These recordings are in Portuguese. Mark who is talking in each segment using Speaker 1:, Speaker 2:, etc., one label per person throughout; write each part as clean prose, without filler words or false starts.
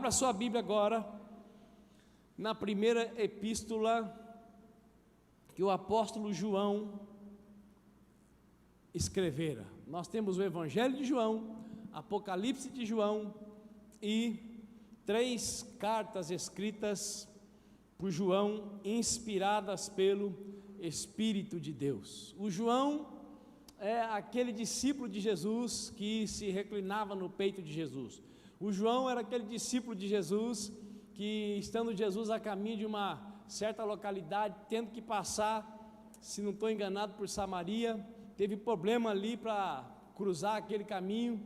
Speaker 1: Abra sua Bíblia agora, na primeira epístola que o apóstolo João escrevera. Nós temos o Evangelho de João, Apocalipse de João e 3 cartas escritas por João, inspiradas pelo Espírito de Deus. O João é aquele discípulo de Jesus que se reclinava no peito de Jesus. O João era aquele discípulo de Jesus que, estando Jesus a caminho de uma certa localidade, tendo que passar, se não estou enganado, por Samaria, teve problema ali para cruzar aquele caminho,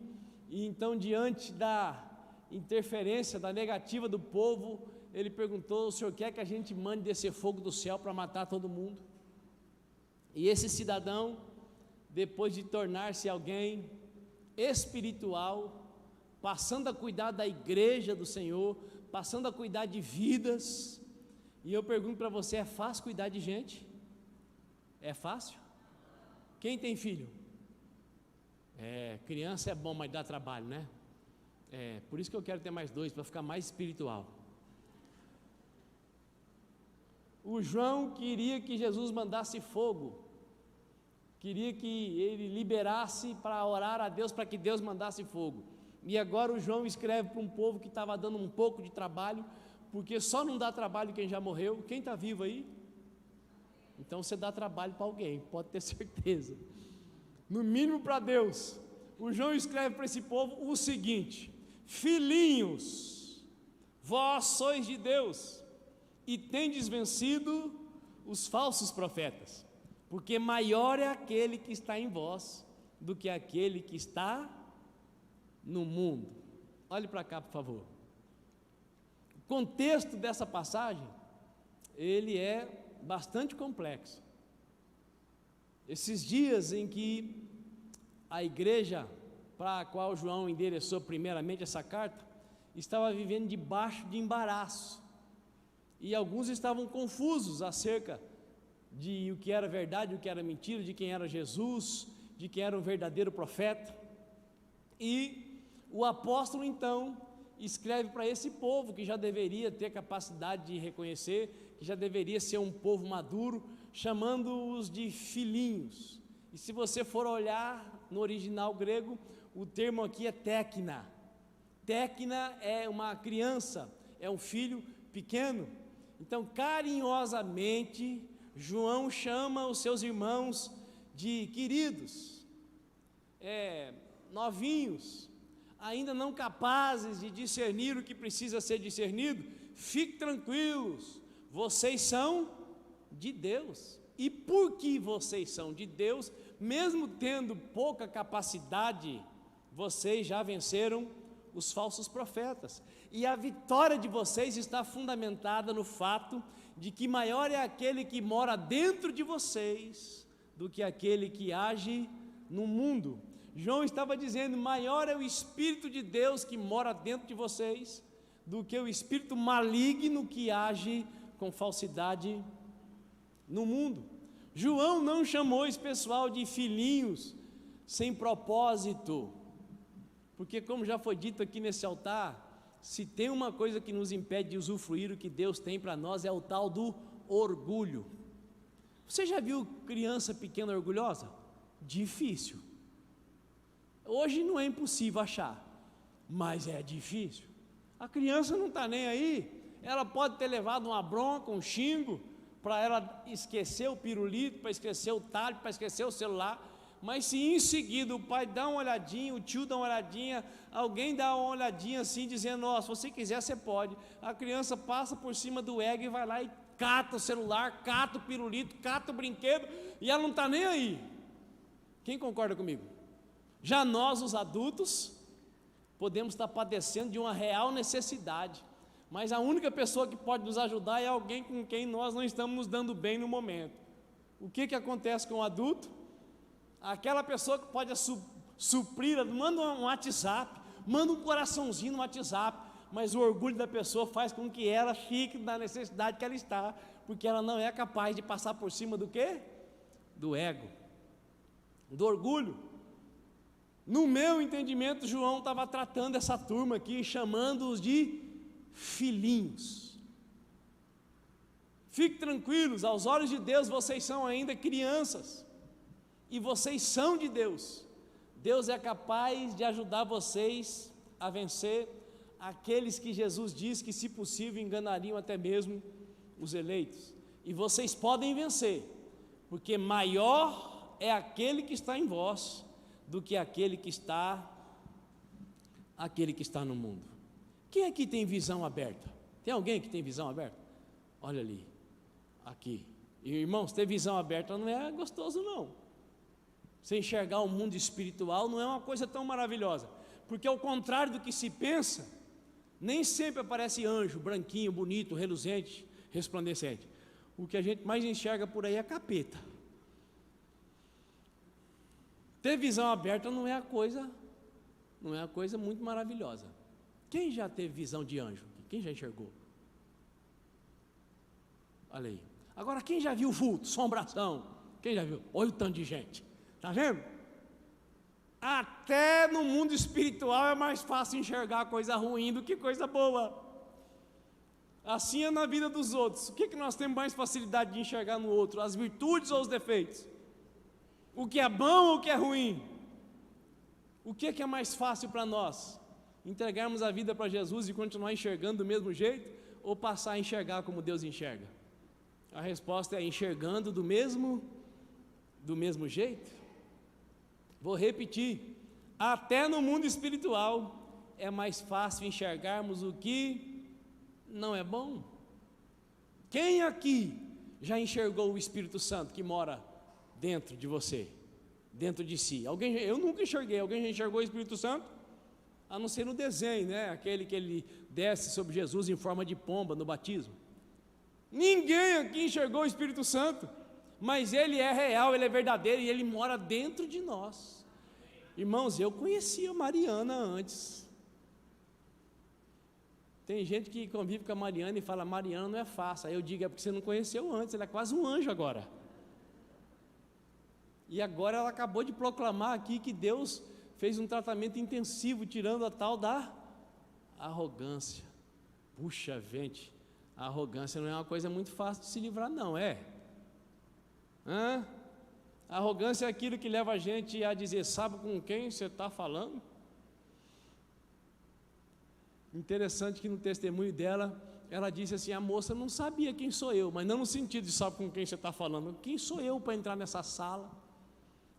Speaker 1: e então, diante da interferência, da negativa do povo, ele perguntou: o senhor quer que a gente mande descer fogo do céu para matar todo mundo? E esse cidadão, depois de tornar-se alguém espiritual, passando a cuidar da igreja do Senhor, passando a cuidar de vidas, e eu pergunto para você: é fácil cuidar de gente? É fácil? Quem tem filho? Criança é bom, mas dá trabalho, né? Por isso que eu quero ter mais 2, para ficar mais espiritual. O João queria que Jesus mandasse fogo, queria que ele liberasse para orar a Deus, para que Deus mandasse fogo. E agora o João escreve para um povo que estava dando um pouco de trabalho, porque só não dá trabalho quem já morreu. Quem está vivo aí? Então você dá trabalho para alguém, pode ter certeza, no mínimo para Deus. O João escreve para esse povo o seguinte: filhinhos, vós sois de Deus e tendes vencido os falsos profetas, porque maior é aquele que está em vós do que aquele que está no mundo. Olhe para cá, por favor. O contexto dessa passagem, ele é bastante complexo. Esses dias em que a igreja para a qual João endereçou primeiramente essa carta, estava vivendo debaixo de embaraço, e alguns estavam confusos acerca de o que era verdade, o que era mentira, de quem era Jesus, de quem era o verdadeiro profeta. E o apóstolo então escreve para esse povo que já deveria ter capacidade de reconhecer, que já deveria ser um povo maduro, chamando-os de filhinhos. E se você for olhar no original grego, o termo aqui é tekna. Tekna é uma criança, é um filho pequeno. Então, carinhosamente, João chama os seus irmãos de queridos, novinhos, ainda não capazes de discernir o que precisa ser discernido. Fiquem tranquilos, vocês são de Deus. E porque vocês são de Deus, mesmo tendo pouca capacidade, vocês já venceram os falsos profetas. E a vitória de vocês está fundamentada no fato de que maior é aquele que mora dentro de vocês do que aquele que age no mundo. João estava dizendo: maior é o Espírito de Deus que mora dentro de vocês do que o espírito maligno que age com falsidade no mundo. João não chamou esse pessoal de filhinhos sem propósito, porque, como já foi dito aqui nesse altar, se tem uma coisa que nos impede de usufruir o que Deus tem para nós, é o tal do orgulho. Você já viu criança pequena orgulhosa? Difícil. Hoje não é impossível achar, mas é difícil. A criança não está nem aí. Ela pode ter levado uma bronca, um xingo, para ela esquecer o pirulito, para esquecer o tablet, para esquecer o celular. Mas se em seguida o pai dá uma olhadinha, o tio dá uma olhadinha, alguém dá uma olhadinha assim, dizendo: ó, se você quiser você pode, a criança passa por cima do ego e vai lá e cata o celular, cata o pirulito, cata o brinquedo, e ela não está nem aí. Quem concorda comigo? Já nós, os adultos, podemos estar padecendo de uma real necessidade, mas a única pessoa que pode nos ajudar é alguém com quem nós não estamos nos dando bem no momento. O que acontece com o adulto? Aquela pessoa que pode suprir, manda um WhatsApp, manda um coraçãozinho no WhatsApp, mas o orgulho da pessoa faz com que ela fique na necessidade que ela está, porque ela não é capaz de passar por cima do quê? Do ego, do orgulho. No meu entendimento, João estava tratando essa turma aqui, chamando-os de filhinhos. Fiquem tranquilos, aos olhos de Deus vocês são ainda crianças, e vocês são de Deus. Deus é capaz de ajudar vocês a vencer aqueles que Jesus diz que, se possível, enganariam até mesmo os eleitos. E vocês podem vencer, porque maior é aquele que está em vós do que aquele que está no mundo. Quem aqui tem visão aberta? Tem alguém que tem visão aberta? Olha ali, aqui. E, irmãos, ter visão aberta não é gostoso, não. Você enxergar o mundo espiritual não é uma coisa tão maravilhosa, porque ao contrário do que se pensa, nem sempre aparece anjo, branquinho, bonito, reluzente, resplandecente. O que a gente mais enxerga por aí é capeta. Ter visão aberta não é a coisa muito maravilhosa. Quem já teve visão de anjo? Quem já enxergou? Olha aí. Agora, quem já viu vulto, assombração? Quem já viu? Olha o tanto de gente. Está vendo? Até no mundo espiritual é mais fácil enxergar coisa ruim do que coisa boa. Assim é na vida dos outros. O que nós temos mais facilidade de enxergar no outro? As virtudes ou os defeitos? O que é bom ou o que é ruim? O que é mais fácil para nós? Entregarmos a vida para Jesus e continuar enxergando do mesmo jeito, ou passar a enxergar como Deus enxerga? A resposta é enxergando do mesmo jeito. Vou repetir, até no mundo espiritual é mais fácil enxergarmos o que não é bom. Quem aqui já enxergou o Espírito Santo que mora dentro de você, dentro de si? Alguém? Eu nunca enxerguei. Alguém já enxergou o Espírito Santo? A não ser no desenho, né? Aquele que ele desce sobre Jesus em forma de pomba no batismo. Ninguém aqui enxergou o Espírito Santo, mas ele é real, ele é verdadeiro e ele mora dentro de nós. Irmãos, eu conhecia a Mariana antes. Tem gente que convive com a Mariana e fala: Mariana não é fácil. Aí eu digo: é porque você não conheceu antes, ela é quase um anjo agora. E agora ela acabou de proclamar aqui que Deus fez um tratamento intensivo, tirando a tal da arrogância. Puxa, gente, a arrogância não é uma coisa muito fácil de se livrar, não, é? A arrogância é aquilo que leva a gente a dizer: sabe com quem você está falando? Interessante que no testemunho dela, ela disse assim: a moça não sabia quem sou eu, mas não no sentido de sabe com quem você está falando. Quem sou eu para entrar nessa sala?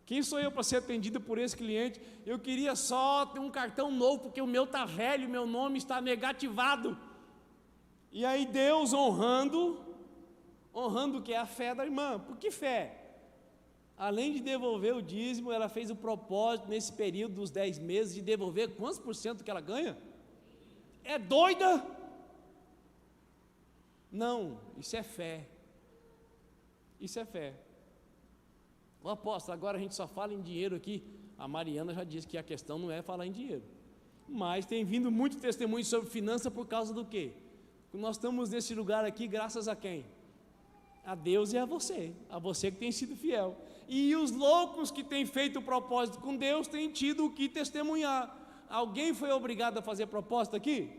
Speaker 1: Quem sou eu para ser atendido por esse cliente? Eu queria só ter um cartão novo, porque o meu está velho, meu nome está negativado. E aí Deus honrando o que é a fé da irmã. Por que fé? Além de devolver o dízimo, ela fez o propósito nesse período dos 10 meses de devolver quantos por cento que ela ganha? É doida? Não, isso é fé. Isso é fé. O apóstolo, agora a gente só fala em dinheiro aqui. A Mariana já disse que a questão não é falar em dinheiro. Mas tem vindo muito testemunho sobre finança por causa do quê? Nós estamos nesse lugar aqui graças a quem? A Deus e a você que tem sido fiel. E os loucos que têm feito o propósito com Deus têm tido o que testemunhar. Alguém foi obrigado a fazer propósito aqui?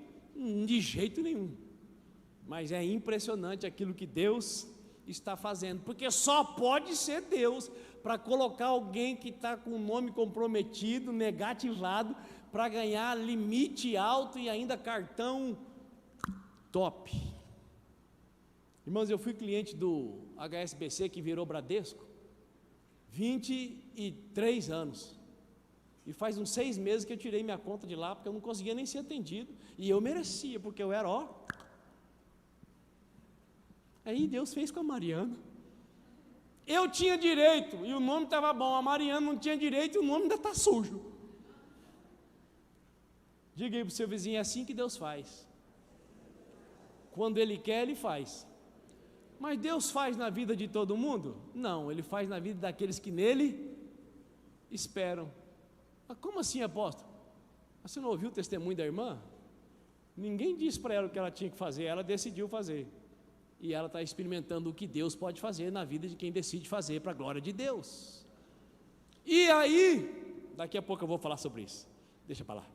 Speaker 1: De jeito nenhum. Mas é impressionante aquilo que Deus está fazendo, porque só pode ser Deus para colocar alguém que está com o nome comprometido, negativado, para ganhar limite alto e ainda cartão top. Irmãos, eu fui cliente do HSBC, que virou Bradesco, 23 anos, e faz uns 6 meses que eu tirei minha conta de lá, porque eu não conseguia nem ser atendido, e eu merecia, porque eu era, Aí Deus fez com a Mariana. Eu tinha direito, e o nome estava bom, a Mariana não tinha direito, e o nome ainda está sujo. Diga aí para o seu vizinho: é assim que Deus faz. Quando Ele quer, Ele faz. Mas Deus faz na vida de todo mundo? Não, Ele faz na vida daqueles que nele esperam. Mas como assim, apóstolo? Você não ouviu o testemunho da irmã? Ninguém disse para ela o que ela tinha que fazer, ela decidiu fazer. E ela está experimentando o que Deus pode fazer na vida de quem decide fazer para a glória de Deus. E aí, daqui a pouco eu vou falar sobre isso, deixa para lá.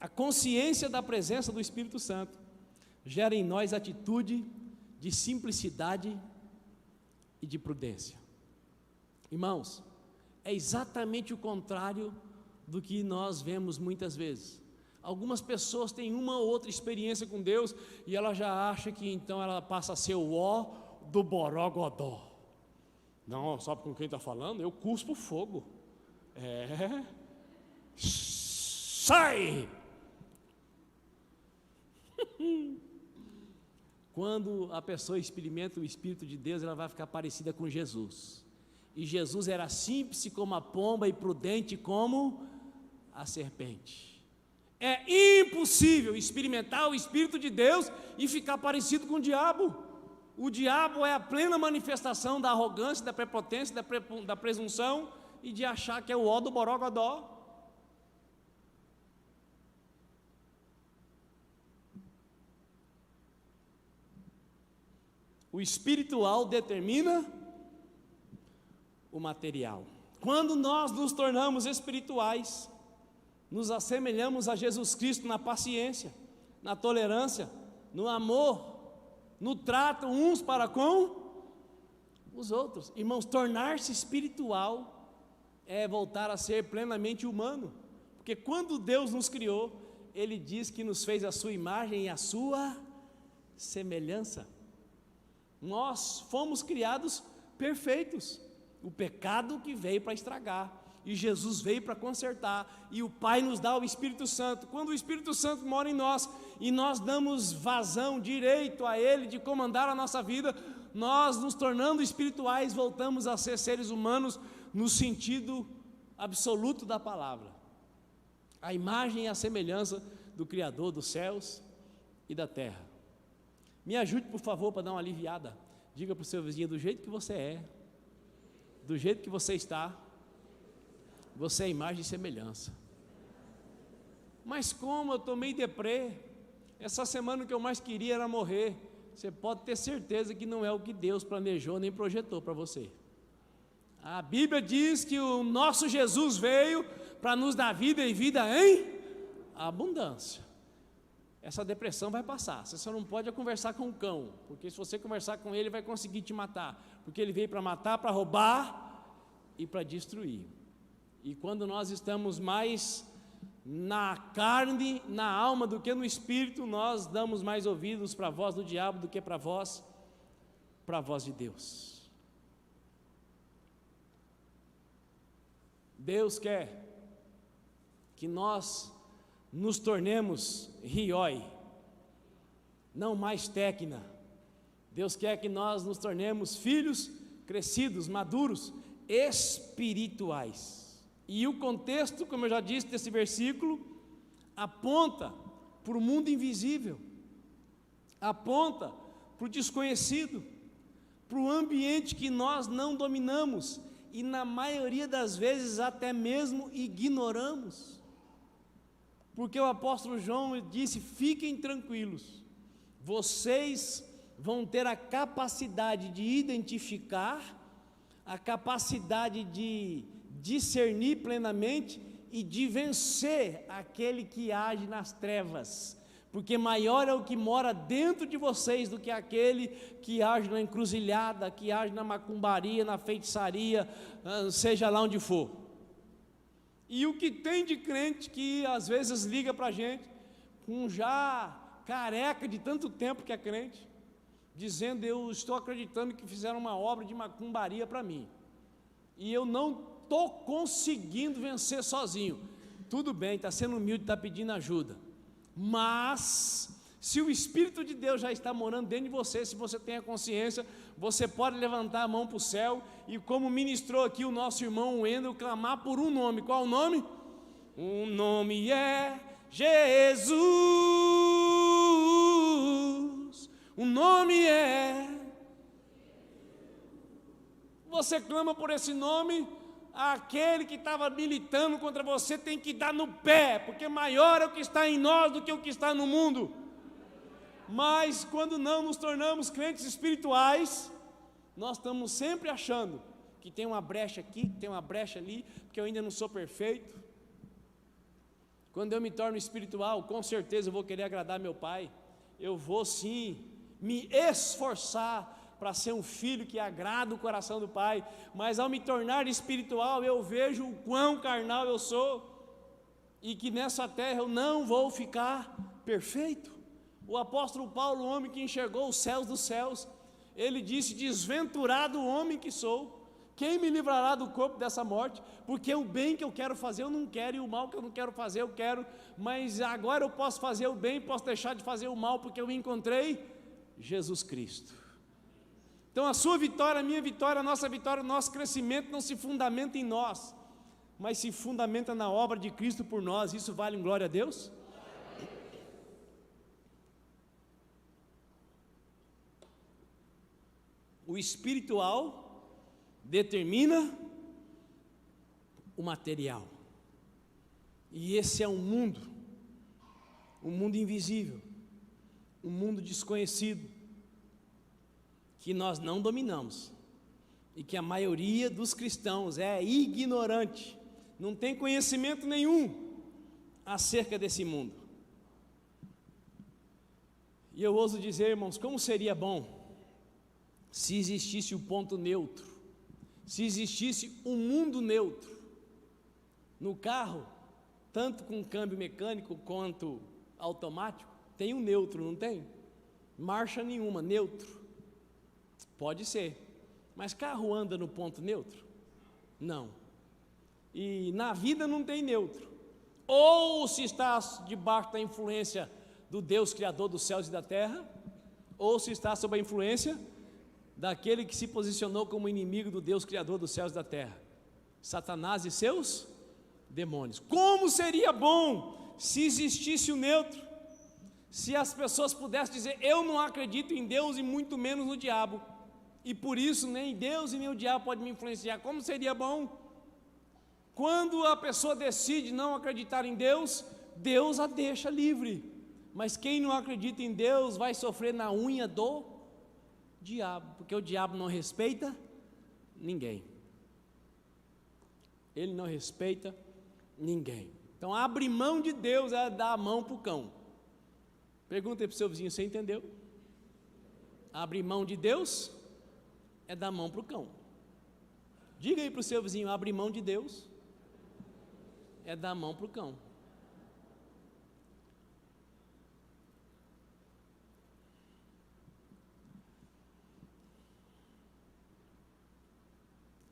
Speaker 1: A consciência da presença do Espírito Santo gera em nós atitude de simplicidade e de prudência. Irmãos, é exatamente o contrário do que nós vemos muitas vezes. Algumas pessoas têm uma ou outra experiência com Deus e ela já acha que então ela passa a ser o ó do borogodó. Não, sabe com quem está falando? Eu cuspo fogo. Sai! Quando a pessoa experimenta o Espírito de Deus, ela vai ficar parecida com Jesus. E Jesus era simples como a pomba e prudente como a serpente. É impossível experimentar o Espírito de Deus e ficar parecido com o diabo. O diabo é a plena manifestação da arrogância, da prepotência, da presunção e de achar que é o ó do borogodó. O espiritual determina o material. Quando nós nos tornamos espirituais, nos assemelhamos a Jesus Cristo na paciência, na tolerância, no amor, no trato uns para com os outros. Irmãos, tornar-se espiritual é voltar a ser plenamente humano, porque quando Deus nos criou, Ele diz que nos fez a sua imagem e a sua semelhança. Nós fomos criados perfeitos. O pecado que veio para estragar, e Jesus veio para consertar, e o Pai nos dá o Espírito Santo. Quando o Espírito Santo mora em nós, e nós damos vazão, direito a Ele de comandar a nossa vida, nós nos tornando espirituais, voltamos a ser seres humanos no sentido absoluto da palavra. A imagem e a semelhança do Criador dos céus e da terra. Me ajude, por favor, para dar uma aliviada. Diga para o seu vizinho: do jeito que você é, do jeito que você está, você é imagem e semelhança. Mas como eu estou meio deprê, essa semana o que eu mais queria era morrer. Você pode ter certeza que não é o que Deus planejou nem projetou para você. A Bíblia diz que o nosso Jesus veio para nos dar vida e vida em abundância. Essa depressão vai passar. Você só não pode conversar com o cão, porque se você conversar com ele, vai conseguir te matar, porque ele veio para matar, para roubar e para destruir. E quando nós estamos mais na carne, na alma do que no espírito, nós damos mais ouvidos para a voz do diabo do que para a voz de Deus. Deus quer que nós nos tornemos rioi, não mais téquina. Deus quer que nós nos tornemos filhos crescidos, maduros, espirituais. E o contexto, como eu já disse, desse versículo, aponta para o mundo invisível, aponta para o desconhecido, para o ambiente que nós não dominamos e, na maioria das vezes, até mesmo ignoramos. Porque o apóstolo João disse: fiquem tranquilos, vocês vão ter a capacidade de identificar, a capacidade de discernir plenamente e de vencer aquele que age nas trevas, porque maior é o que mora dentro de vocês do que aquele que age na encruzilhada, que age na macumbaria, na feitiçaria, seja lá onde for. E o que tem de crente que às vezes liga para a gente, com já careca de tanto tempo que é crente, dizendo: eu estou acreditando que fizeram uma obra de macumbaria para mim, e eu não estou conseguindo vencer sozinho. Tudo bem, está sendo humilde, está pedindo ajuda, mas se o Espírito de Deus já está morando dentro de você, se você tem a consciência, você pode levantar a mão para o céu e, como ministrou aqui o nosso irmão Wendel, clamar por um nome. Qual o nome? O nome é Jesus. O nome é... Você clama por esse nome, aquele que estava militando contra você tem que dar no pé, porque maior é o que está em nós do que o que está no mundo. Mas quando não nos tornamos crentes espirituais, nós estamos sempre achando que tem uma brecha aqui, que tem uma brecha ali, porque eu ainda não sou perfeito. Quando eu me torno espiritual, com certeza eu vou querer agradar meu pai. Eu vou sim me esforçar para ser um filho que agrada o coração do pai. Mas ao me tornar espiritual, eu vejo o quão carnal eu sou. E que nessa terra eu não vou ficar perfeito. O apóstolo Paulo, o homem que enxergou os céus dos céus, ele disse: desventurado o homem que sou. Quem me livrará do corpo dessa morte? Porque o bem que eu quero fazer eu não quero, e o mal que eu não quero fazer eu quero, mas agora eu posso fazer o bem, posso deixar de fazer o mal, porque eu encontrei Jesus Cristo. Então a sua vitória, a minha vitória, a nossa vitória, o nosso crescimento não se fundamenta em nós, mas se fundamenta na obra de Cristo por nós. Isso vale um glória a Deus? O espiritual determina o material, e esse é um mundo invisível, um mundo desconhecido, que nós não dominamos, e que a maioria dos cristãos é ignorante, não tem conhecimento nenhum acerca desse mundo. E eu ouso dizer, irmãos, como seria bom se existisse o ponto neutro, se existisse um mundo neutro. No carro, tanto com câmbio mecânico quanto automático, tem um neutro, não tem? Marcha nenhuma, neutro. Pode ser, mas carro anda no ponto neutro? Não. E na vida não tem neutro. Ou se está debaixo da influência do Deus Criador dos céus e da terra, ou se está sob a influência daquele que se posicionou como inimigo do Deus Criador dos céus e da terra, Satanás e seus demônios. Como seria bom se existisse o neutro, se as pessoas pudessem dizer: eu não acredito em Deus e muito menos no diabo, e por isso nem Deus e nem o diabo podem me influenciar. Como seria bom? Quando a pessoa decide não acreditar em Deus, Deus a deixa livre, mas quem não acredita em Deus vai sofrer na unha do diabo, porque o diabo não respeita ninguém, ele não respeita ninguém. Então abrir mão de Deus é dar a mão para o cão. Pergunta aí para o seu vizinho: você entendeu? Abrir mão de Deus é dar a mão para o cão. Diga aí para o seu vizinho: abrir mão de Deus é dar a mão para o cão.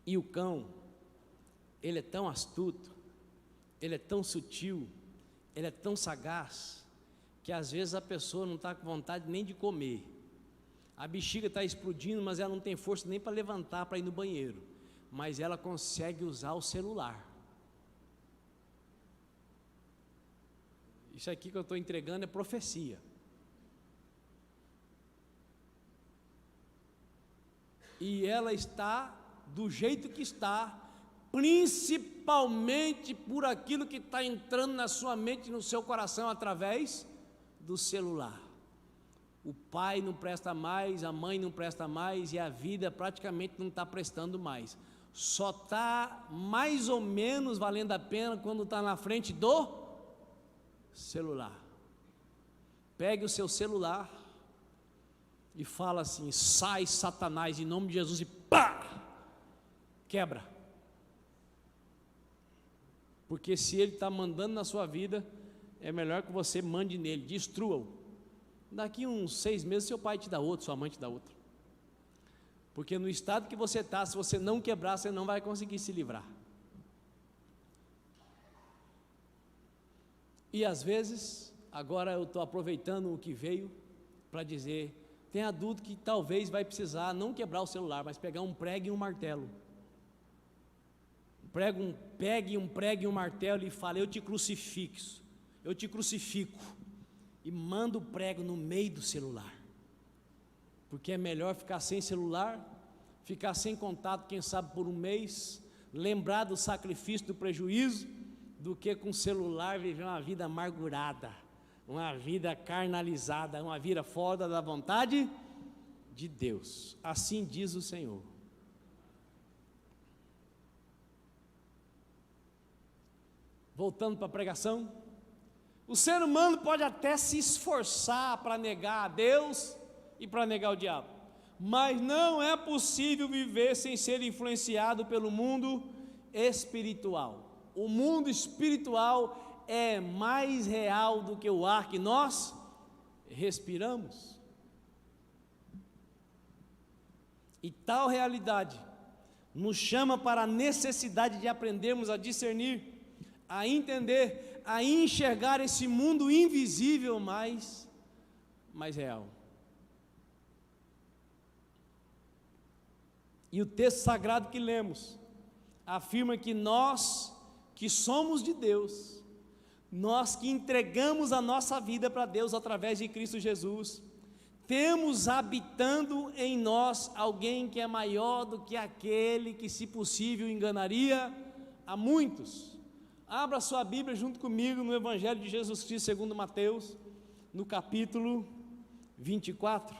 Speaker 1: E o cão, ele é tão astuto, ele é tão sutil, ele é tão sagaz, que às vezes a pessoa não está com vontade nem de comer. A bexiga está explodindo, mas ela não tem força nem para levantar, para ir no banheiro, mas ela consegue usar o celular. Isso aqui que eu estou entregando é profecia. E ela está do jeito que está, principalmente por aquilo que está entrando na sua mente e no seu coração através do celular. O pai não presta mais, a mãe não presta mais, e a vida praticamente não está prestando mais. Só está mais ou menos valendo a pena quando está na frente do celular. Pegue o seu celular e fala assim: sai, Satanás, em nome de Jesus, e pá! Quebra. Porque se ele está mandando na sua vida, é melhor que você mande nele, destrua-o. Daqui uns 6 meses seu pai te dá outro, sua mãe te dá outro. Porque no estado que você está, se você não quebrar, você não vai conseguir se livrar. E às vezes, agora eu estou aproveitando o que veio para dizer: tem adulto que talvez vai precisar não quebrar o celular, mas pegar um prego e um martelo. Pegue um prego e um martelo e fale: eu te crucifico, e manda o prego no meio do celular, porque é melhor ficar sem celular, ficar sem contato, quem sabe por um mês, lembrar do sacrifício, do prejuízo, do que com o celular viver uma vida amargurada, uma vida carnalizada, uma vida fora da vontade de Deus. Assim diz o Senhor. Voltando para a pregação, O ser humano pode até se esforçar para negar a Deus e para negar o diabo, mas não é possível viver sem ser influenciado pelo mundo espiritual. O mundo espiritual é mais real do que o ar que nós respiramos. E tal realidade nos chama para a necessidade de aprendermos a discernir, a entender, a enxergar esse mundo invisível mais real. E o texto sagrado que lemos afirma que nós, que somos de Deus, nós que entregamos a nossa vida para Deus através de Cristo Jesus, temos habitando em nós alguém que é maior do que aquele que, se possível, enganaria a muitos. Abra sua Bíblia junto comigo no Evangelho de Jesus Cristo segundo Mateus, no capítulo 24.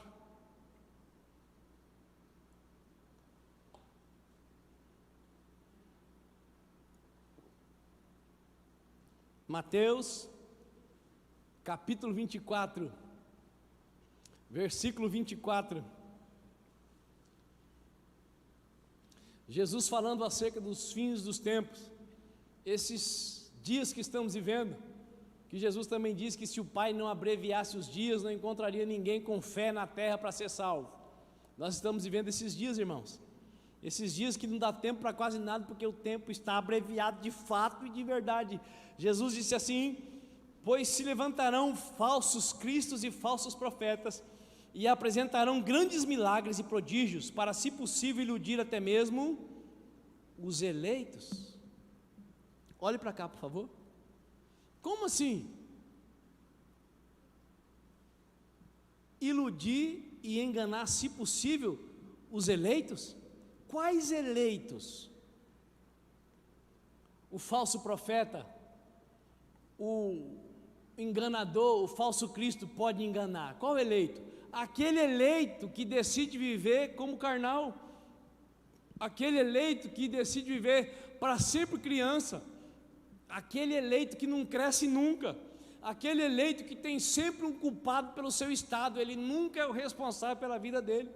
Speaker 1: Mateus, capítulo 24, versículo 24. Jesus falando acerca dos fins dos tempos, esses dias que estamos vivendo, que Jesus também disse que se o Pai não abreviasse os dias, não encontraria ninguém com fé na terra para ser salvo. Nós estamos vivendo esses dias, irmãos, esses dias que não dá tempo para quase nada, porque o tempo está abreviado de fato e de verdade. Jesus disse assim: pois se levantarão falsos cristos e falsos profetas, e apresentarão grandes milagres e prodígios, para, se possível, iludir até mesmo os eleitos. Olhe para cá, por favor. Como assim? Iludir e enganar, se possível, os eleitos? Quais eleitos? O falso profeta, o enganador, o falso Cristo pode enganar. Qual eleito? Aquele eleito que decide viver como carnal, aquele eleito que decide viver para sempre criança, aquele eleito que não cresce nunca, aquele eleito que tem sempre um culpado pelo seu estado, ele nunca é o responsável pela vida dele.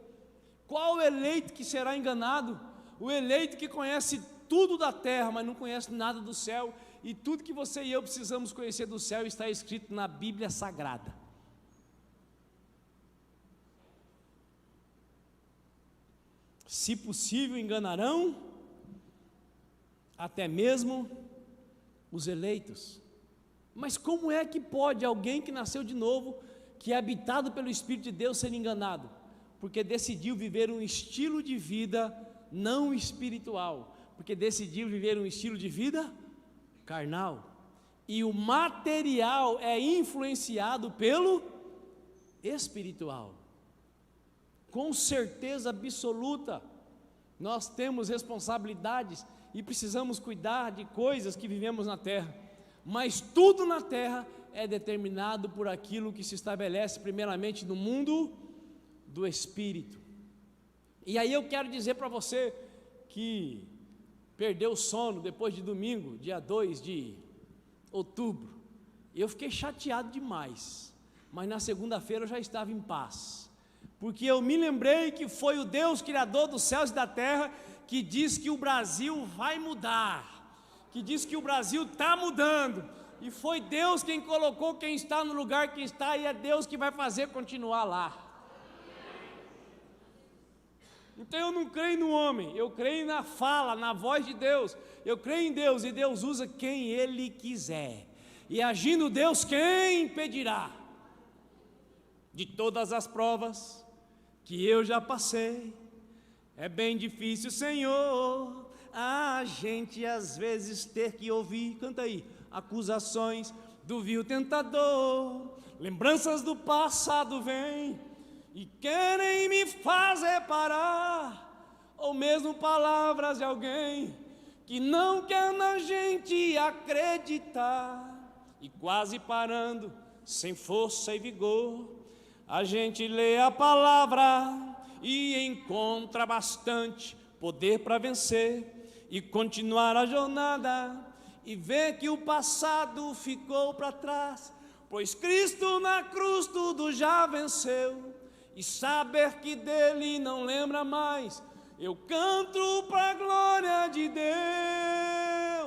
Speaker 1: Qual o eleito que será enganado? O eleito que conhece tudo da terra, mas não conhece nada do céu, e tudo que você e eu precisamos conhecer do céu está escrito na Bíblia Sagrada. Se possível, enganarão até mesmo os eleitos. Mas como é que pode alguém que nasceu de novo, que é habitado pelo Espírito de Deus, ser enganado? Porque decidiu viver um estilo de vida não espiritual, porque decidiu viver um estilo de vida carnal, e o material é influenciado pelo espiritual. Com certeza absoluta, nós temos responsabilidades e precisamos cuidar de coisas que vivemos na terra, mas tudo na terra é determinado por aquilo que se estabelece primeiramente no mundo do espírito. E aí eu quero dizer para você que perdeu o sono depois de domingo, dia 2 de outubro, eu fiquei chateado demais, mas na segunda-feira eu já estava em paz, porque eu me lembrei que foi o Deus Criador dos céus e da terra que diz que o Brasil vai mudar, que diz que o Brasil está mudando, e foi Deus quem colocou quem está no lugar que está, e é Deus que vai fazer continuar lá. Então eu não creio no homem, eu creio na fala, na voz de Deus, eu creio em Deus, e Deus usa quem Ele quiser, e agindo Deus, quem impedirá? De todas as provas que eu já passei, é bem difícil, Senhor, a gente às vezes ter que ouvir, canta aí, acusações do vil tentador, lembranças do passado vêm e querem me fazer parar, ou mesmo palavras de alguém que não quer na gente acreditar, e quase parando, sem força e vigor, a gente lê a palavra e encontra bastante poder para vencer e continuar a jornada, e vê que o passado ficou para trás, pois Cristo na cruz tudo já venceu, e saber que dele não lembra mais, eu canto para a glória de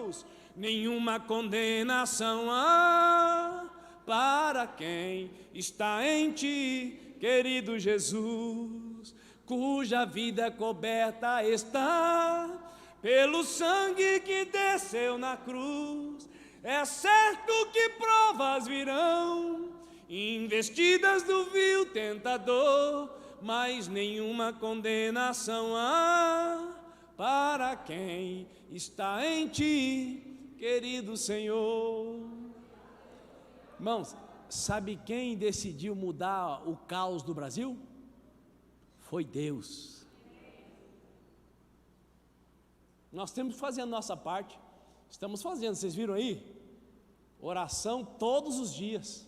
Speaker 1: Deus. Nenhuma condenação há para quem está em ti, querido Jesus, cuja vida coberta está pelo sangue que desceu na cruz. É certo que provas virão, investidas do vil tentador, mas nenhuma condenação há para quem está em ti, querido Senhor. Irmãos, sabe quem decidiu mudar o caos do Brasil? Foi Deus. Nós temos que fazer a nossa parte. Estamos fazendo, vocês viram aí? Oração todos os dias,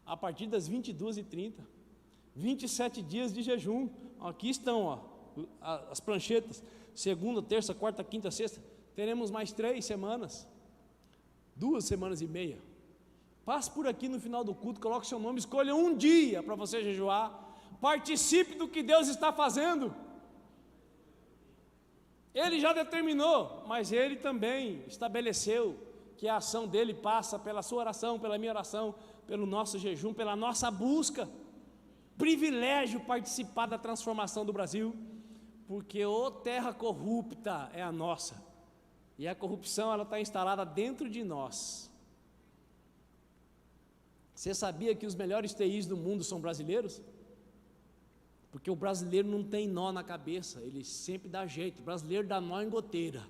Speaker 1: a partir das 22h30, 27 dias de jejum. Aqui estão, ó, as pranchetas, segunda, terça, quarta, quinta, sexta. Teremos mais 3 semanas, 2 semanas e meia. Passe por aqui no final do culto, coloque seu nome, escolha um dia para você jejuar, participe do que Deus está fazendo. Ele já determinou, mas Ele também estabeleceu que a ação dele passa pela sua oração, pela minha oração, pelo nosso jejum, pela nossa busca. Privilégio participar da transformação do Brasil, porque ô terra corrupta é a nossa, e a corrupção ela está instalada dentro de nós. Você sabia que os melhores TIs do mundo são brasileiros? Porque o brasileiro não tem nó na cabeça, ele sempre dá jeito. O brasileiro dá nó em goteira.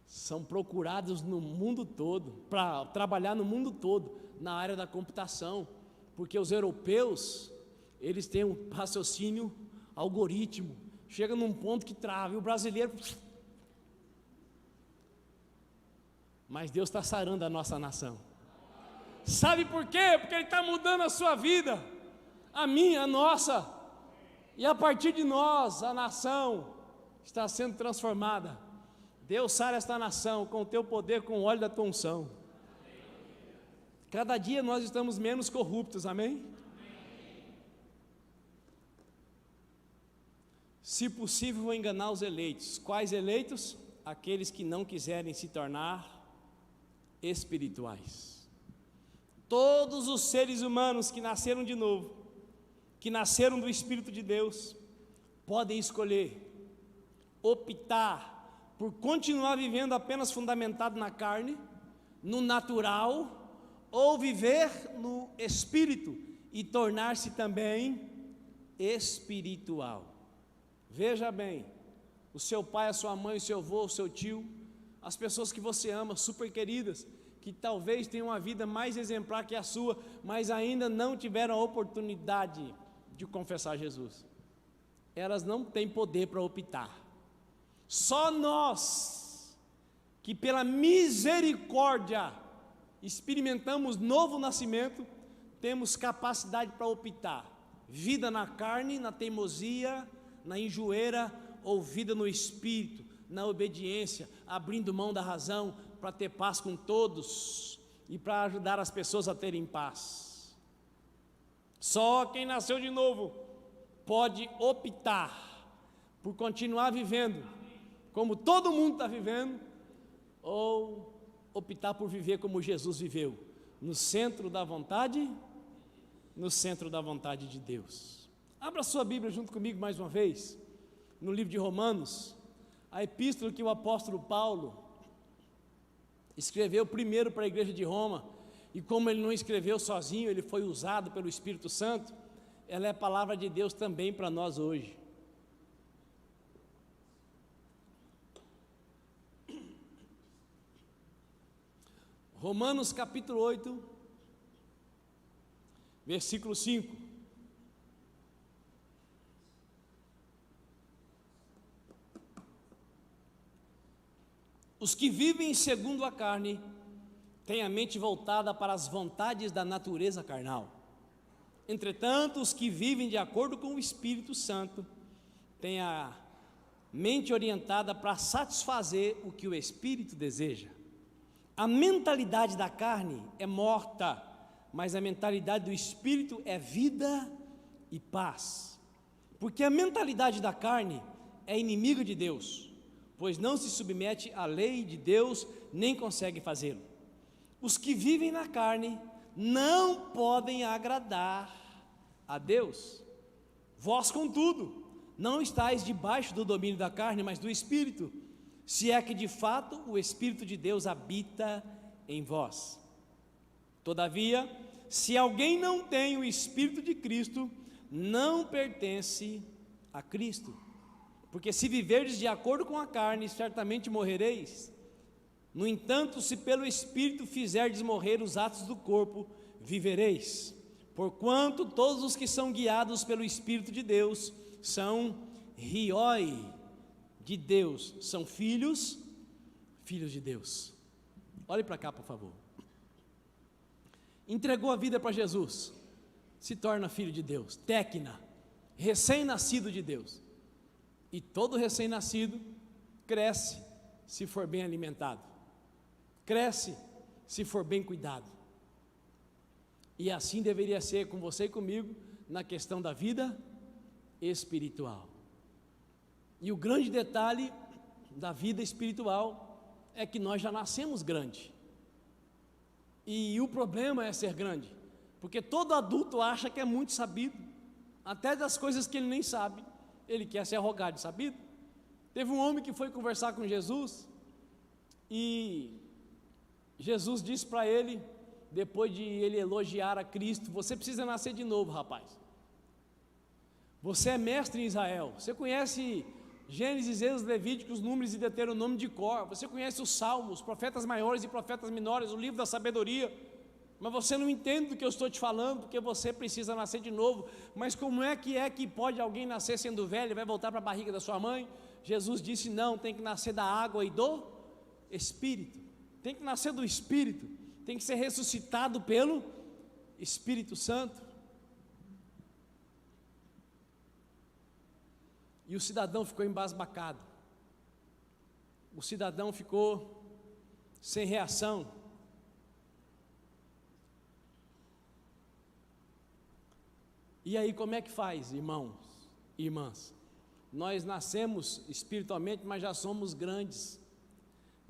Speaker 1: São procurados no mundo todo, para trabalhar no mundo todo, na área da computação, porque os europeus, eles têm um raciocínio algoritmo, chega num ponto que trava, e o brasileiro... Mas Deus está sarando a nossa nação. Sabe por quê? Porque Ele está mudando a sua vida, a minha, a nossa, e a partir de nós, a nação está sendo transformada. Deus sara esta nação com o teu poder, com o óleo da tua unção. Cada dia nós estamos menos corruptos, amém? Se possível, vou enganar os eleitos. Quais eleitos? Aqueles que não quiserem se tornar espirituais. Todos os seres humanos que nasceram de novo, que nasceram do Espírito de Deus, podem escolher, optar por continuar vivendo apenas fundamentado na carne, no natural, ou viver no Espírito e tornar-se também espiritual. Veja bem, o seu pai, a sua mãe, o seu avô, o seu tio, as pessoas que você ama, super queridas, que talvez tenham uma vida mais exemplar que a sua, mas ainda não tiveram a oportunidade de confessar Jesus. Elas não têm poder para optar. Só nós, que pela misericórdia experimentamos novo nascimento, temos capacidade para optar. Vida na carne, na teimosia, na enjoeira, ou vida no Espírito, na obediência, abrindo mão da razão para ter paz com todos e para ajudar as pessoas a terem paz. Só quem nasceu de novo pode optar por continuar vivendo como todo mundo está vivendo, ou optar por viver como Jesus viveu, no centro da vontade de Deus. Abra sua Bíblia junto comigo mais uma vez, no livro de Romanos, a epístola que o apóstolo Paulo escreveu primeiro para a igreja de Roma, e como ele não escreveu sozinho, ele foi usado pelo Espírito Santo, ela é a palavra de Deus também para nós hoje. Romanos capítulo 8, versículo 5. Os que vivem segundo a carne têm a mente voltada para as vontades da natureza carnal. Entretanto, os que vivem de acordo com o Espírito Santo têm a mente orientada para satisfazer o que o Espírito deseja. A mentalidade da carne é morta, mas a mentalidade do espírito é vida e paz. Porque a mentalidade da carne é inimiga de Deus, pois não se submete à lei de Deus, nem consegue fazê-lo. Os que vivem na carne não podem agradar a Deus. Vós, contudo, não estáis debaixo do domínio da carne, mas do Espírito, se é que de fato o Espírito de Deus habita em vós. Todavia, se alguém não tem o Espírito de Cristo, não pertence a Cristo. Porque se viverdes de acordo com a carne, certamente morrereis. No entanto, se pelo Espírito fizerdes morrer os atos do corpo, vivereis. Porquanto todos os que são guiados pelo Espírito de Deus são rioi de Deus, são filhos de Deus. Olhe para cá, por favor. Entregou a vida para Jesus, se torna filho de Deus, téquina, recém-nascido de Deus. E todo recém-nascido cresce se for bem alimentado, cresce se for bem cuidado. E assim deveria ser com você e comigo na questão da vida espiritual. E o grande detalhe da vida espiritual é que nós já nascemos grande. E o problema é ser grande, porque todo adulto acha que é muito sabido, até das coisas que ele nem sabe, ele quer se arrogar de sabido. Teve um homem que foi conversar com Jesus, e Jesus disse para ele, depois de ele elogiar a Cristo: você precisa nascer de novo, rapaz. Você é mestre em Israel, você conhece Gênesis, Êxodo, Levíticos, Números e Deuteronômio de cor, você conhece os Salmos, profetas maiores e profetas menores, o livro da sabedoria, mas você não entende do que eu estou te falando, porque você precisa nascer de novo. Mas como é que pode alguém nascer sendo velho e vai voltar para a barriga da sua mãe? Jesus disse: não, tem que nascer da água e do Espírito, tem que nascer do Espírito, tem que ser ressuscitado pelo Espírito Santo. E o cidadão ficou embasbacado, o cidadão ficou sem reação. E aí como é que faz, irmãos e irmãs? Nós nascemos espiritualmente, mas já somos grandes.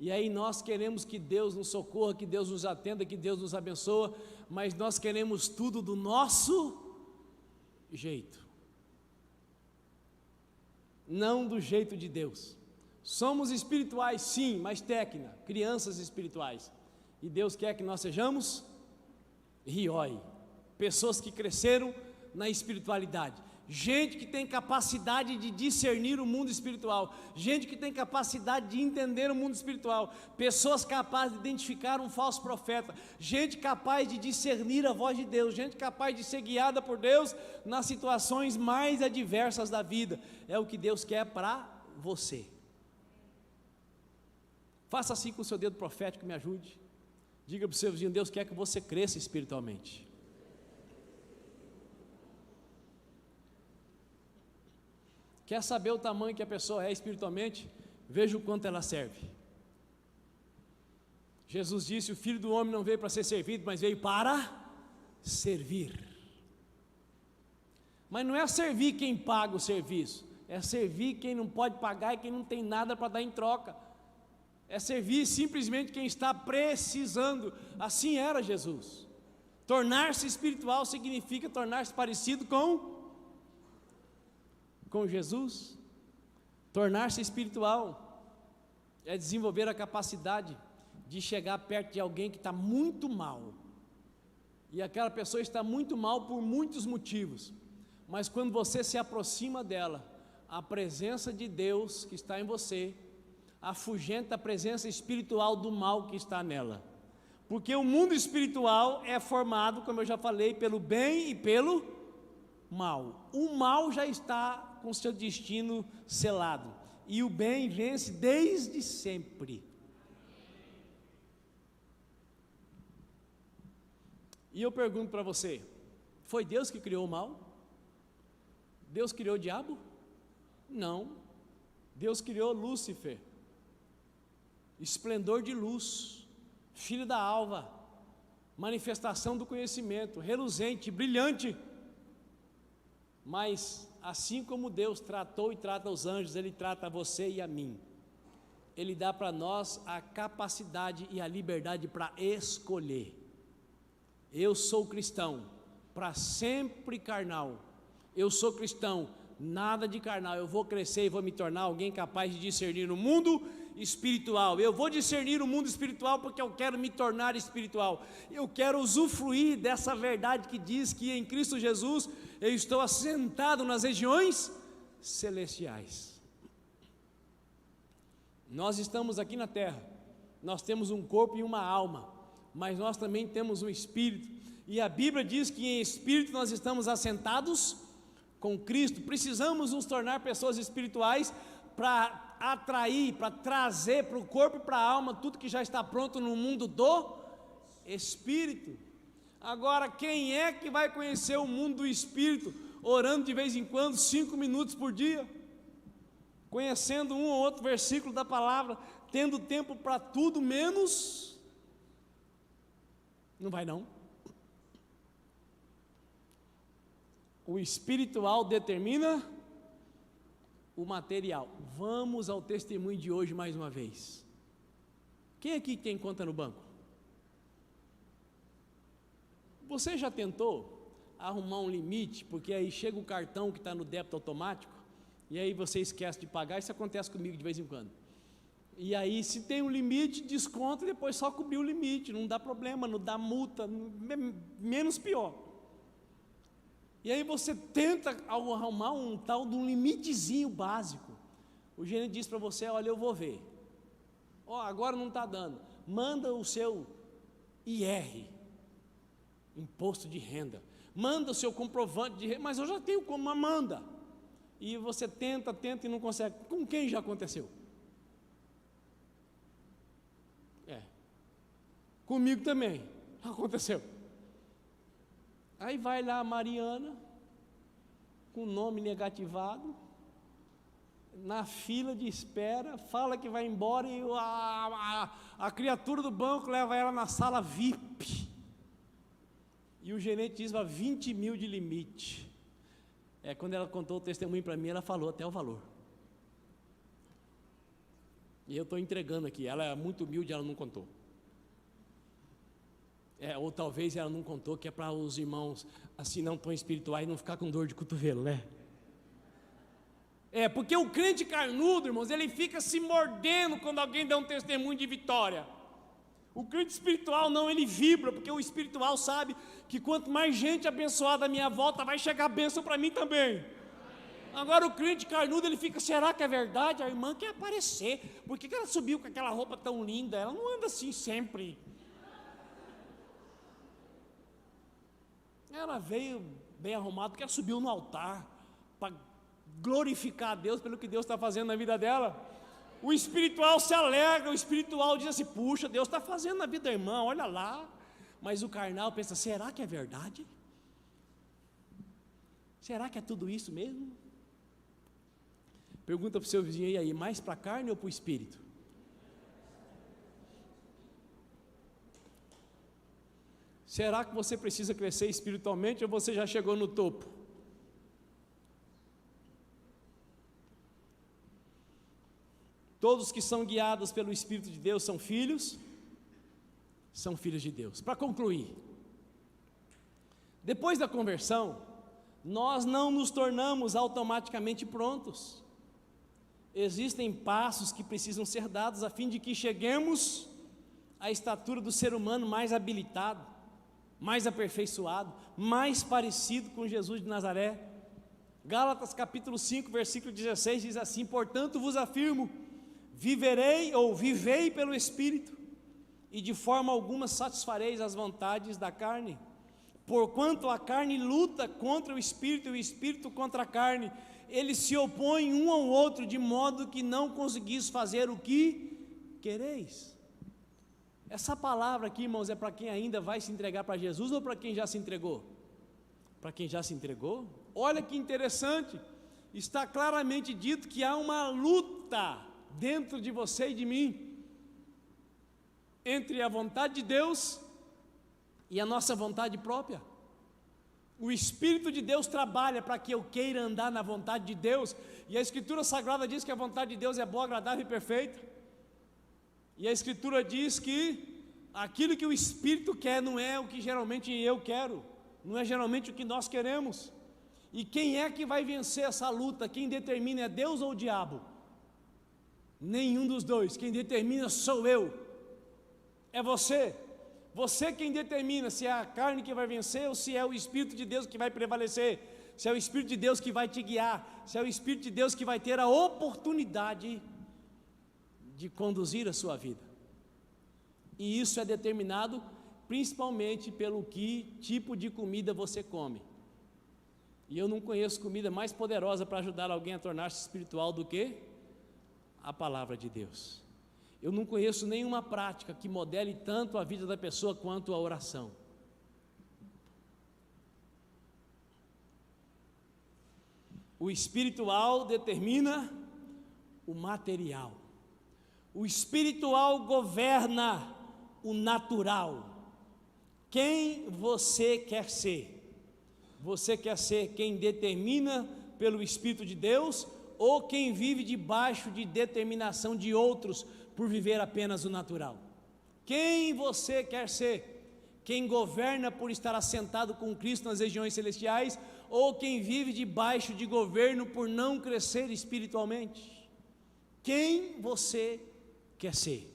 Speaker 1: E aí nós queremos que Deus nos socorra, que Deus nos atenda, que Deus nos abençoe, mas nós queremos tudo do nosso jeito, não do jeito de Deus. Somos espirituais sim, mas técnica, crianças espirituais. E Deus quer que nós sejamos rioi, pessoas que cresceram na espiritualidade, gente que tem capacidade de discernir o mundo espiritual, gente que tem capacidade de entender o mundo espiritual, pessoas capazes de identificar um falso profeta, gente capaz de discernir a voz de Deus, gente capaz de ser guiada por Deus nas situações mais adversas da vida. É o que Deus quer para você. Faça assim com o seu dedo profético, me ajude. Diga para o seu vizinho: Deus quer que você cresça espiritualmente. Quer saber o tamanho que a pessoa é espiritualmente? Veja o quanto ela serve. Jesus disse: o Filho do Homem não veio para ser servido, mas veio para servir. Mas não é servir quem paga o serviço, é servir quem não pode pagar e quem não tem nada para dar em troca. É servir simplesmente quem está precisando. Assim era Jesus. Tornar-se espiritual significa tornar-se parecido com Jesus. Tornar-se espiritual é desenvolver a capacidade de chegar perto de alguém que está muito mal, e aquela pessoa está muito mal por muitos motivos, mas quando você se aproxima dela, a presença de Deus que está em você afugenta a presença espiritual do mal que está nela, porque o mundo espiritual é formado, como eu já falei, pelo bem e pelo mal. O mal já está com seu destino selado, e o bem vence desde sempre. E eu pergunto para você: foi Deus que criou o mal? Deus criou o diabo? Não. Deus criou Lúcifer, esplendor de luz, filho da alva, manifestação do conhecimento, reluzente, brilhante. Mas, assim como Deus tratou e trata os anjos, Ele trata você e a mim. Ele dá para nós a capacidade e a liberdade para escolher. Eu sou cristão, para sempre carnal. Eu sou cristão, nada de carnal. Eu vou crescer e vou me tornar alguém capaz de discernir o mundo espiritual. Eu vou discernir o mundo espiritual porque eu quero me tornar espiritual. Eu quero usufruir dessa verdade que diz que em Cristo Jesus eu estou assentado nas regiões celestiais. Nós estamos aqui na terra, nós temos um corpo e uma alma, mas nós também temos um espírito, e a Bíblia diz que em espírito nós estamos assentados com Cristo. Precisamos nos tornar pessoas espirituais para atrair, para trazer para o corpo e para a alma tudo que já está pronto no mundo do espírito. Agora, quem é que vai conhecer o mundo do espírito orando de vez em quando, 5 minutos por dia? Conhecendo um ou outro versículo da palavra, tendo tempo para tudo menos, não vai não. O espiritual determina o material. Vamos ao testemunho de hoje mais uma vez. Quem aqui tem conta no banco? Você já tentou arrumar um limite, porque aí chega o cartão que está no débito automático, e aí você esquece de pagar? Isso acontece comigo de vez em quando. E aí, se tem um limite, desconta e depois só cobrir o limite, não dá problema, não dá multa, menos pior. E aí você tenta arrumar um tal de um limitezinho básico. O gerente diz para você: olha, eu vou ver. Agora não está dando. Manda o seu IR, imposto de renda. Manda o seu comprovante de renda. Mas eu já tenho como, mas manda. E você tenta e não consegue. Com quem já aconteceu? Comigo também aconteceu. Aí vai lá a Mariana, com o nome negativado, na fila de espera, fala que vai embora e a criatura do banco leva ela na sala VIP. E o gerente diz: 20 mil de limite. Quando ela contou o testemunho para mim, ela falou até o valor. E eu estou entregando aqui. Ela é muito humilde, ela não contou. Ou talvez ela não contou, que é para os irmãos assim não tão espirituais não ficar com dor de cotovelo, né? Porque o crente carnudo, irmãos, ele fica se mordendo quando alguém dá um testemunho de vitória. O crente espiritual não, ele vibra, porque o espiritual sabe que quanto mais gente abençoada à minha volta, vai chegar a bênção para mim também. Agora o crente carnudo, ele fica: será que é verdade? A irmã quer aparecer, por que ela subiu com aquela roupa tão linda? Ela não anda assim sempre. Ela veio bem arrumada porque ela subiu no altar para glorificar a Deus pelo que Deus está fazendo na vida dela. O espiritual se alegra, o espiritual diz assim: puxa, Deus está fazendo na vida da irmã, olha lá. Mas o carnal pensa: será que é verdade? Será que é tudo isso mesmo? Pergunta para o seu vizinho: e aí, mais para a carne ou para o espírito? Será que você precisa crescer espiritualmente ou você já chegou no topo? Todos que são guiados pelo Espírito de Deus são filhos de Deus. Para concluir, depois da conversão, nós não nos tornamos automaticamente prontos. Existem passos que precisam ser dados a fim de que cheguemos à estatura do ser humano mais habilitado, mais aperfeiçoado, mais parecido com Jesus de Nazaré. Gálatas capítulo 5, versículo 16 diz assim: portanto vos afirmo, vivei pelo Espírito, e de forma alguma satisfareis as vontades da carne, porquanto a carne luta contra o Espírito e o Espírito contra a carne, eles se opõem um ao outro, de modo que não conseguis fazer o que quereis. Essa palavra aqui, irmãos, é para quem ainda vai se entregar para Jesus ou para quem já se entregou? Para quem já se entregou? Olha que interessante, está claramente dito que há uma luta dentro de você e de mim. entre a vontade de Deus e a nossa vontade própria. O Espírito de Deus trabalha para que eu queira andar na vontade de Deus, e a Escritura Sagrada diz que a vontade de Deus é boa, agradável e perfeita. E a Escritura diz que aquilo que o Espírito quer não é o que geralmente eu quero, não é geralmente o que nós queremos. E quem é que vai vencer essa luta? Quem determina é Deus ou o diabo? Nenhum dos dois. Quem determina sou eu, é você. Você quem determina se é a carne que vai vencer ou se é o Espírito de Deus que vai prevalecer, se é o Espírito de Deus que vai te guiar, se é o Espírito de Deus que vai ter a oportunidade de conduzir a sua vida. E isso é determinado principalmente pelo que tipo de comida você come. E eu não conheço comida mais poderosa para ajudar alguém a tornar-se espiritual do que a palavra de Deus. Eu não conheço nenhuma prática que modele tanto a vida da pessoa quanto a oração. O espiritual determina o material. O espiritual governa o natural. Quem você quer ser? Você quer ser quem determina pelo Espírito de Deus ou quem vive debaixo de determinação de outros por viver apenas o natural? Quem você quer ser? Quem governa por estar assentado com Cristo nas regiões celestiais ou quem vive debaixo de governo por não crescer espiritualmente? Quem você quer ser?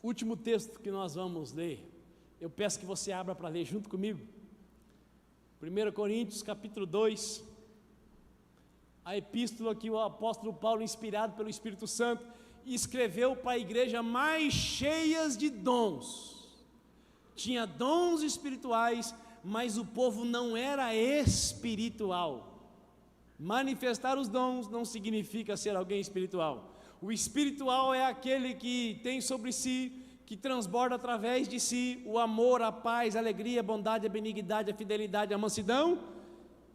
Speaker 1: Último texto que nós vamos ler, eu peço que você abra para ler junto comigo, 1 Coríntios capítulo 2, a epístola que o apóstolo Paulo, inspirado pelo Espírito Santo, escreveu para a igreja mais cheias de dons. Tinha dons espirituais, mas o povo não era espiritual. Manifestar os dons não significa ser alguém espiritual. O espiritual é aquele que tem sobre si, que transborda através de si o amor, a paz, a alegria, a bondade, a benignidade, a fidelidade, a mansidão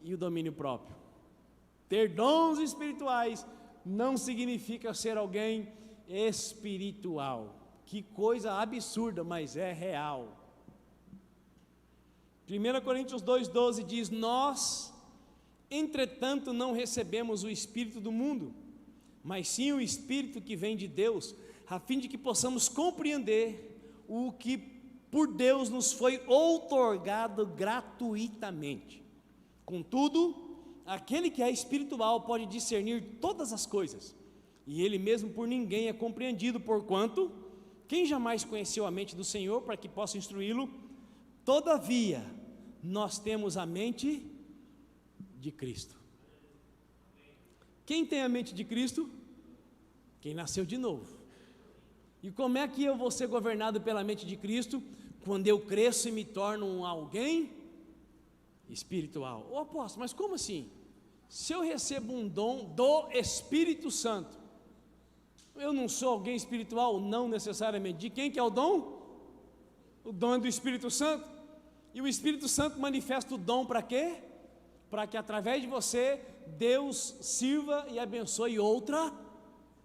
Speaker 1: e o domínio próprio. Ter dons espirituais não significa ser alguém espiritual. Que coisa absurda, mas é real. 1 Coríntios 2,12 diz: nós, entretanto, não recebemos o Espírito do mundo, mas sim o Espírito que vem de Deus, a fim de que possamos compreender o que por Deus nos foi outorgado gratuitamente. Contudo, aquele que é espiritual pode discernir todas as coisas, e ele mesmo por ninguém é compreendido, porquanto quem jamais conheceu a mente do Senhor para que possa instruí-lo? Todavia, nós temos a mente de Cristo. Quem tem a mente de Cristo? Quem nasceu de novo. E como é que eu vou ser governado pela mente de Cristo? Quando eu cresço e me torno alguém espiritual. Ô apóstolo, mas como assim? Se eu recebo um dom do Espírito Santo, eu não sou alguém espiritual? Não necessariamente. De quem que é o dom? O dom é do Espírito Santo. E o Espírito Santo manifesta o dom para quê? Para que através de você, Deus sirva e abençoe outra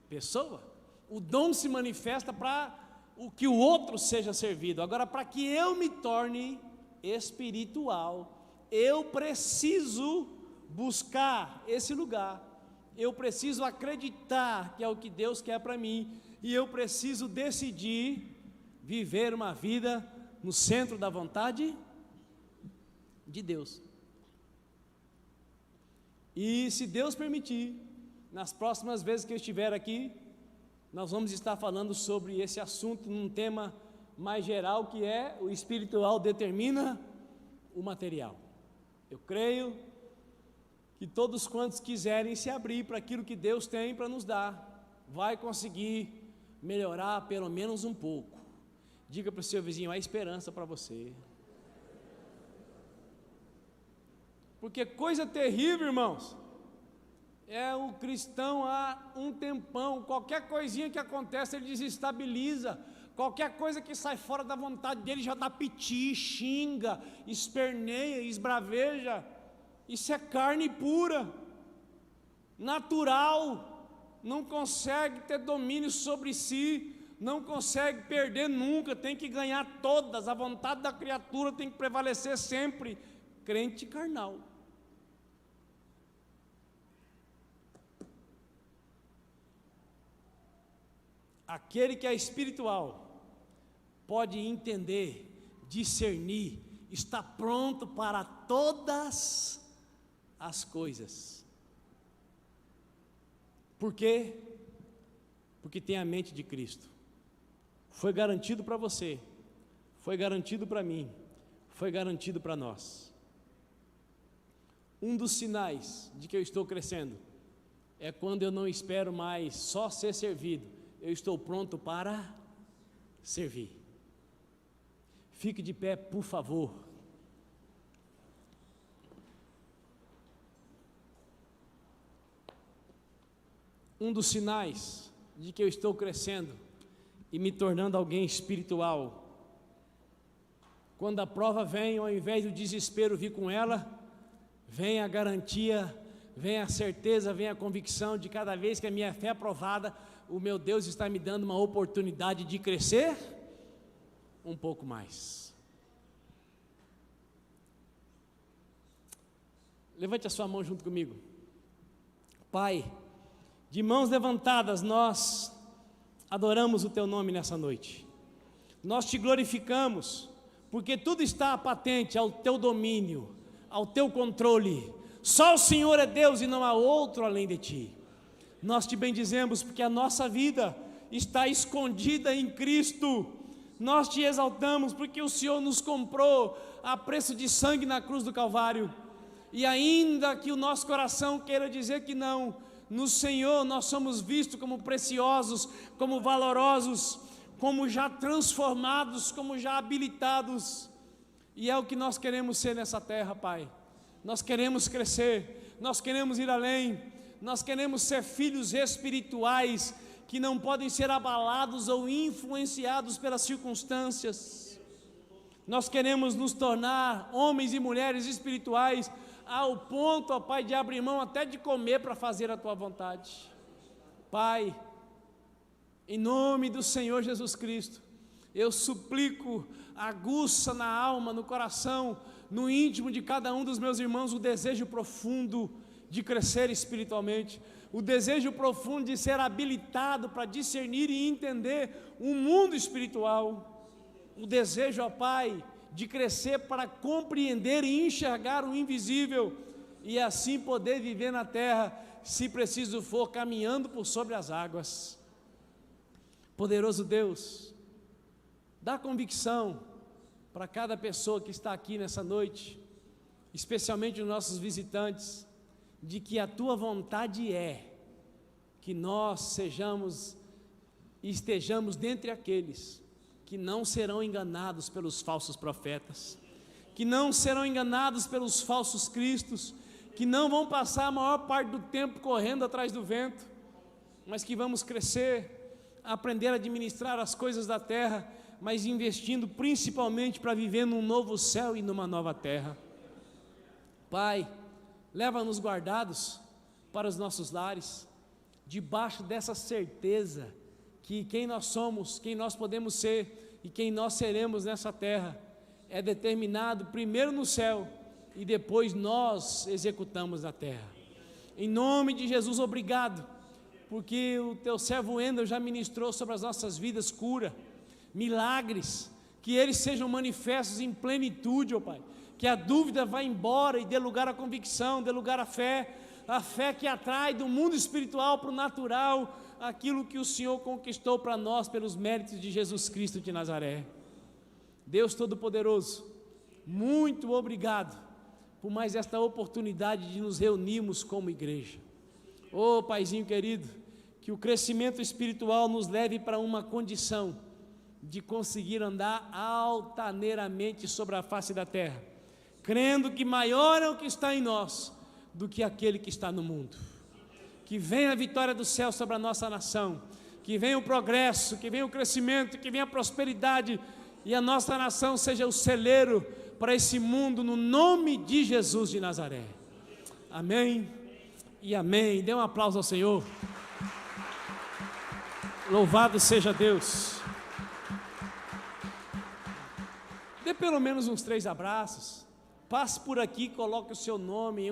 Speaker 1: pessoa. O dom se manifesta para o que o outro seja servido. Agora, para que eu me torne espiritual, eu preciso buscar esse lugar, eu preciso acreditar que é o que Deus quer para mim, e eu preciso decidir viver uma vida no centro da vontade de Deus. E se Deus permitir, nas próximas vezes que eu estiver aqui, nós vamos estar falando sobre esse assunto num tema mais geral, que é o espiritual determina o material. Eu creio que todos quantos quiserem se abrir para aquilo que Deus tem para nos dar, vai conseguir melhorar pelo menos um pouco. Diga para o seu vizinho: há esperança para você. Porque coisa terrível, irmãos, é o cristão há um tempão, qualquer coisinha que acontece ele desestabiliza, qualquer coisa que sai fora da vontade dele já dá piti, xinga, esperneia, esbraveja. Isso é carne pura, natural, não consegue ter domínio sobre si, não consegue perder nunca, tem que ganhar todas, a vontade da criatura tem que prevalecer sempre. Crente carnal. Aquele que é espiritual pode entender, discernir, está pronto para todas as coisas. Por quê? Porque tem a mente de Cristo. Foi garantido para você, foi garantido para mim, foi garantido para nós. Um dos sinais de que eu estou crescendo é quando eu não espero mais só ser servido, eu estou pronto para servir. Fique de pé, por favor. Um dos sinais de que eu estou crescendo e me tornando alguém espiritual, quando a prova vem, ao invés do desespero vir com ela, vem a garantia, vem a certeza, vem a convicção de cada vez que a minha fé é provada, o meu Deus está me dando uma oportunidade de crescer um pouco mais. Levante a sua mão junto comigo. Pai, de mãos levantadas nós adoramos o Teu nome nessa noite. Nós Te glorificamos, porque tudo está patente ao Teu domínio, ao Teu controle. Só o Senhor é Deus e não há outro além de Ti. Nós Te bendizemos porque a nossa vida está escondida em Cristo. Nós Te exaltamos porque o Senhor nos comprou a preço de sangue na cruz do Calvário. E ainda que o nosso coração queira dizer que não, no Senhor nós somos vistos como preciosos, como valorosos, como já transformados, como já habilitados. E é o que nós queremos ser nessa terra, Pai. Nós queremos crescer, nós queremos ir além, nós queremos ser filhos espirituais que não podem ser abalados ou influenciados pelas circunstâncias. Nós queremos nos tornar homens e mulheres espirituais ao ponto, ó Pai, de abrir mão até de comer para fazer a Tua vontade. Pai, em nome do Senhor Jesus Cristo, eu suplico, aguça na alma, no coração, no íntimo de cada um dos meus irmãos o desejo profundo de crescer espiritualmente, o desejo profundo de ser habilitado para discernir e entender o mundo espiritual, o desejo, ó Pai, de crescer para compreender e enxergar o invisível e assim poder viver na terra, se preciso for, caminhando por sobre as águas. Poderoso Deus, dá convicção para cada pessoa que está aqui nessa noite, especialmente os nossos visitantes, de que a Tua vontade é que nós sejamos e estejamos dentre aqueles que não serão enganados pelos falsos profetas, que não serão enganados pelos falsos cristos, que não vão passar a maior parte do tempo correndo atrás do vento, mas que vamos crescer, aprender a administrar as coisas da terra, mas investindo principalmente para viver num novo céu e numa nova terra. Pai, leva-nos guardados para os nossos lares, debaixo dessa certeza que quem nós somos, quem nós podemos ser e quem nós seremos nessa terra é determinado primeiro no céu e depois nós executamos na terra. Em nome de Jesus, obrigado, porque o Teu servo Wendel já ministrou sobre as nossas vidas cura, milagres, que eles sejam manifestos em plenitude, ó Pai, que a dúvida vá embora e dê lugar à convicção, dê lugar à fé que atrai do mundo espiritual para o natural, aquilo que o Senhor conquistou para nós pelos méritos de Jesus Cristo de Nazaré. Deus Todo-Poderoso, muito obrigado por mais esta oportunidade de nos reunirmos como igreja. Ô Paizinho querido, que o crescimento espiritual nos leve para uma condição de conseguir andar altaneiramente sobre a face da terra, crendo que maior é o que está em nós do que aquele que está no mundo. Que venha a vitória do céu sobre a nossa nação, que venha o progresso, que venha o crescimento, que venha a prosperidade, e a nossa nação seja o celeiro para esse mundo, no nome de Jesus de Nazaré. Amém e amém. Dê um aplauso ao Senhor. Louvado seja Deus. Dê pelo menos uns 3 abraços. Passe por aqui, coloque o seu nome em